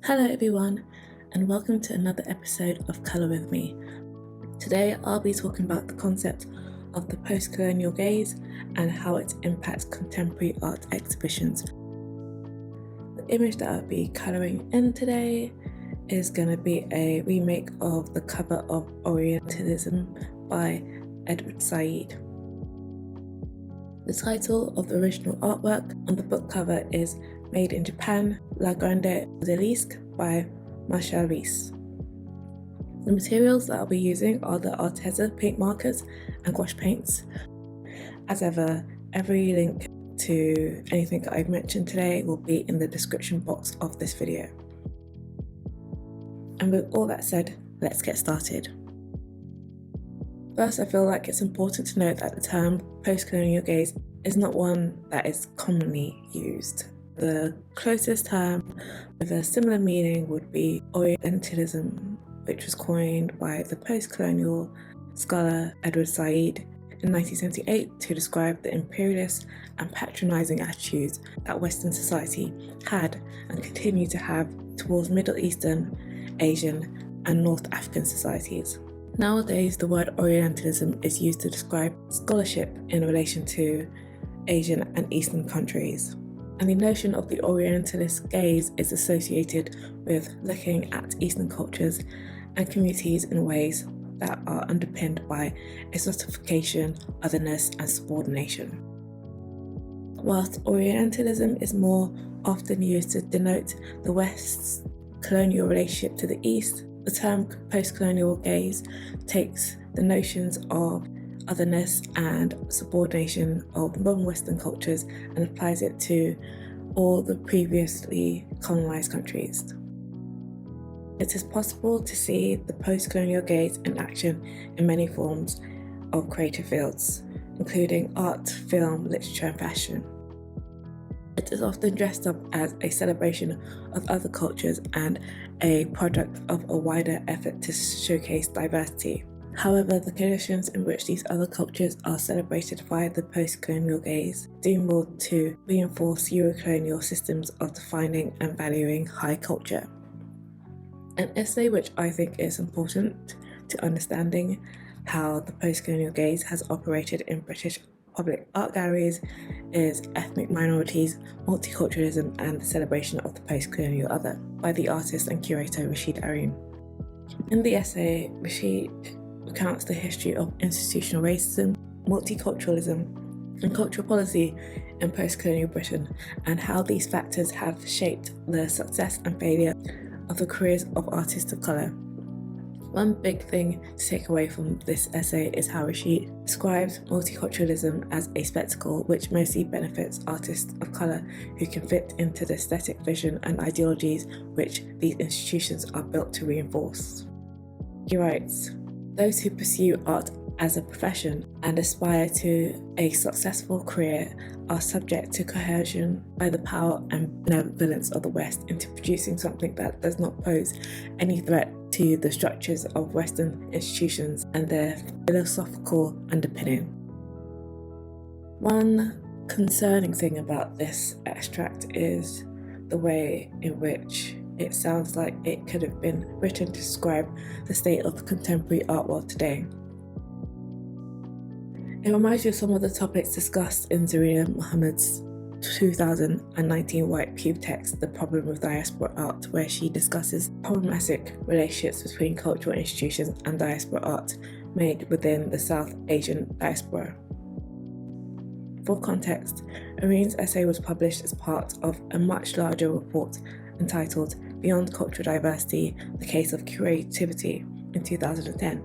Hello everyone, and welcome to another episode of Colour With Me. Today I'll be talking about the concept of the postcolonial gaze and how it impacts contemporary art exhibitions. The image that I'll be colouring in today is going to be a remake of the cover of Orientalism by Edward Said. The title of the original artwork on the book cover is Made in Japan, La Grande Odalisque by Marshall Reese. The materials that I'll be using are the Arteza paint markers and gouache paints. As ever, every link to anything that I've mentioned today will be in the description box of this video. And with all that said, let's get started. First, I feel like it's important to note that the term postcolonial gaze is not one that is commonly used. The closest term with a similar meaning would be Orientalism, which was coined by the postcolonial scholar Edward Said in 1978 to describe the imperialist and patronizing attitudes that Western society had and continue to have towards Middle Eastern, Asian, and North African societies. Nowadays, the word Orientalism is used to describe scholarship in relation to Asian and Eastern countries. And the notion of the Orientalist gaze is associated with looking at Eastern cultures and communities in ways that are underpinned by exotification, otherness, and subordination. Whilst Orientalism is more often used to denote the West's colonial relationship to the East, the term postcolonial gaze takes the notions of otherness and subordination of modern Western cultures and applies it to all the previously colonized countries. It is possible to see the postcolonial gaze in action in many forms of creative fields, including art, film, literature, and fashion. It is often dressed up as a celebration of other cultures and a product of a wider effort to showcase diversity. However, the conditions in which these other cultures are celebrated via the postcolonial gaze do more to reinforce Eurocolonial systems of defining and valuing high culture. An essay which I think is important to understanding how the postcolonial gaze has operated in British public art galleries is Ethnic Minorities, Multiculturalism and the Celebration of the Postcolonial Other by the artist and curator Rashid Arun. In the essay, Rashid recounts the history of institutional racism, multiculturalism, and cultural policy in postcolonial Britain and how these factors have shaped the success and failure of the careers of artists of colour. One big thing to take away from this essay is how Rashid describes multiculturalism as a spectacle which mostly benefits artists of colour who can fit into the aesthetic vision and ideologies which these institutions are built to reinforce. He writes, "Those who pursue art as a profession and aspire to a successful career are subject to coercion by the power and benevolence of the West into producing something that does not pose any threat to the structures of Western institutions and their philosophical underpinning." One concerning thing about this extract is the way in which it sounds like it could have been written to describe the state of the contemporary art world today. It reminds you of some of the topics discussed in Zarina Muhammad's 2019 white Pube text, The Problem with Diaspora Art, where she discusses problematic relationships between cultural institutions and diaspora art made within the South Asian diaspora. For context, Arun's essay was published as part of a much larger report entitled Beyond Cultural Diversity, The Case of Creativity in 2010.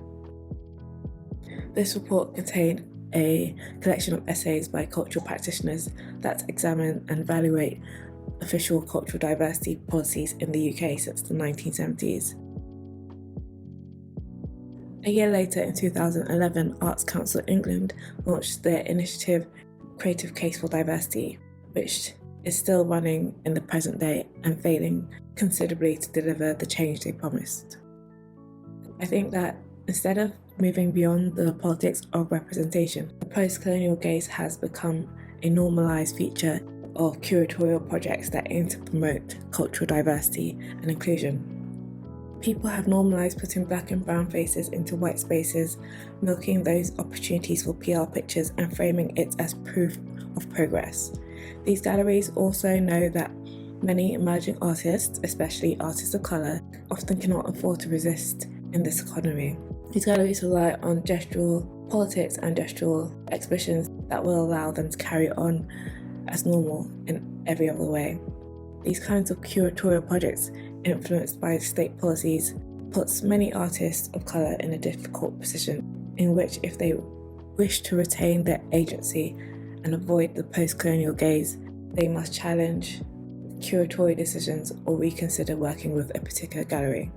This report contained a collection of essays by cultural practitioners that examine and evaluate official cultural diversity policies in the UK since the 1970s. A year later, in 2011, Arts Council England launched their initiative Creative Case for Diversity, which is still running in the present day and failing considerably to deliver the change they promised. I think that instead of moving beyond the politics of representation, the postcolonial gaze has become a normalised feature of curatorial projects that aim to promote cultural diversity and inclusion. People have normalised putting black and brown faces into white spaces, milking those opportunities for PR pictures and framing it as proof of progress. These galleries also know that many emerging artists, especially artists of colour, often cannot afford to resist in this economy. These galleries rely on gestural politics and gestural exhibitions that will allow them to carry on as normal in every other way. These kinds of curatorial projects, influenced by state policies, puts many artists of colour in a difficult position in which, if they wish to retain their agency and avoid the post-colonial gaze, they must challenge curatorial decisions or reconsider working with a particular gallery.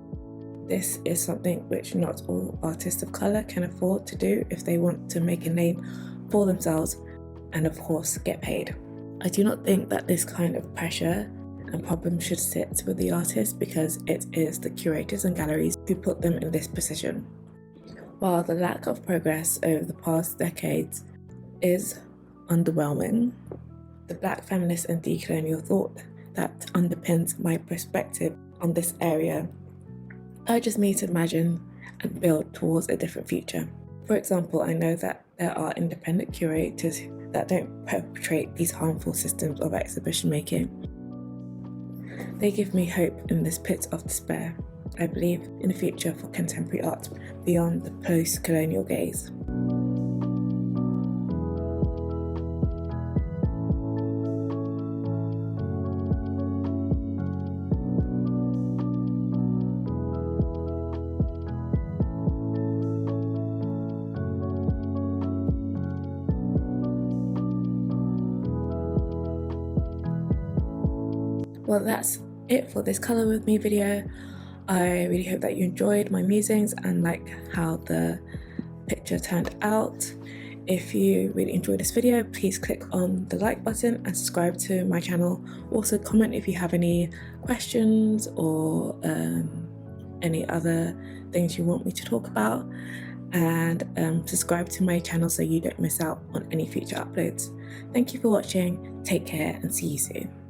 This is something which not all artists of colour can afford to do if they want to make a name for themselves and, of course, get paid. I do not think that this kind of pressure and problem should sit with the artists, because it is the curators and galleries who put them in this position. While the lack of progress over the past decades is underwhelming, the Black feminist and decolonial thought that underpins my perspective on this area urges me to imagine and build towards a different future. For example, I know that there are independent curators that don't perpetrate these harmful systems of exhibition making. They give me hope in this pit of despair. I believe in a future for contemporary art beyond the post-colonial gaze. Well, that's it for this Colour With Me video. I really hope that you enjoyed my musings and like how the picture turned out. If you really enjoyed this video, please click on the like button and subscribe to my channel. Also comment if you have any questions or any other things you want me to talk about, and subscribe to my channel so you don't miss out on any future uploads. Thank you for watching, take care and see you soon.